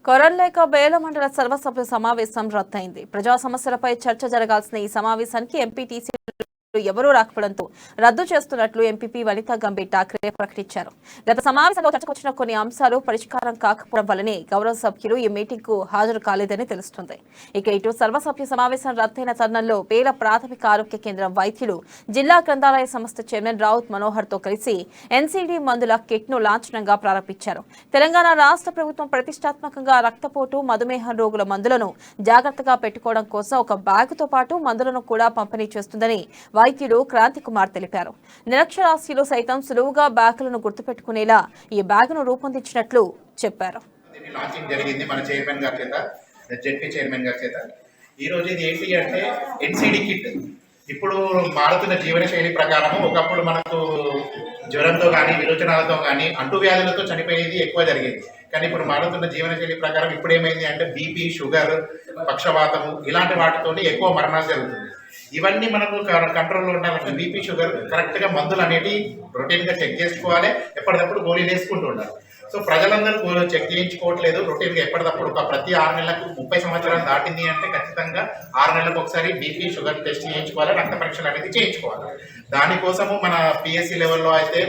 కొరల్లేక బేల మండల సర్వసభ్య సమావేశం రద్దయింది. ప్రజా సమస్యలపై చర్చ జరగాల్సిన ఈ సమావేశానికి ఎంపీటీసీ ఎవరూ రాకపోవడంతో రద్దు చేస్తున్నట్లు ఎంపీపీ వనితా గంభీర్ ఠాక్రే ప్రకటించారు. గత సమావేశంలో చర్చకొచ్చిన కొన్ని అంశాలు పరిష్కారం కాకపోవడం వల్లనే గౌరవ సభ్యులు ఈ మీటింగ్ కు హాజరు కాలేదని తెలుస్తుంది. ఇక ఇటు సర్వసభ్య సమావేశం రద్దయిన తరుణంలో పేల ప్రాథమిక ఆరోగ్య కేంద్రం వైద్యులు జిల్లా గ్రంథాలయ సంస్థ చైర్మన్ రావుత్ మనోహర్ తో కలిసి ఎన్సీడీ మందుల కిట్ ను లాంఛనంగా ప్రారంభించారు. తెలంగాణ రాష్ట్ర ప్రభుత్వం ప్రతిష్టాత్మకంగా రక్తపోటు, మధుమేహం రోగుల మందులను జాగ్రత్తగా పెట్టుకోవడం కోసం ఒక బ్యాగుతో పాటు మందులను కూడా పంపిణీ చేస్తుందని వైద్యులు క్రాంతి కుమార్ తెలిపారు. నిరక్షరాస్యులు సైతం సులువుగా బ్యాగులను గుర్తుపెట్టుకునేలా ఈ బ్యాగును రూపొందించినట్లు చెప్పారు. ఇప్పుడు మారుతున్న జీవన శైలి ప్రకారం ఒకప్పుడు మనకు జ్వరంతో కానీ విరోచనాలతో కానీ అంటువ్యాధులతో చనిపోయేది ఎక్కువ జరిగేది. కానీ ఇప్పుడు మారుతున్న జీవన శైలి ప్రకారం ఇప్పుడు ఏమైంది అంటే బీపీ, షుగర్, పక్షవాతము ఇలాంటి వాటితోని ఎక్కువ మరణాలు జరుగుతుంది. ఇవన్నీ మనకు కంట్రోల్లో ఉండాలంటే బీపీ, షుగర్ కరెక్ట్గా మందులు అనేవి రొటీన్గా చెక్ చేసుకోవాలి, ఎప్పటికప్పుడు గోళీలు వేసుకుంటూ ఉండాలి. సో ప్రజలందరూ చెక్ చేయించుకోవట్లేదు రొటీన్గా ఎప్పటికప్పుడు. ప్రతి 6 నెలలకు 30 సంవత్సరాలు దాటింది అంటే ఖచ్చితంగా 6 నెలలకు ఒకసారి బీపీ, షుగర్ టెస్ట్ చేయించుకోవాలి, రక్త పరీక్షలు అనేది చేయించుకోవాలి. దానికోసము మన పిఎస్సి లెవెల్లో అయితే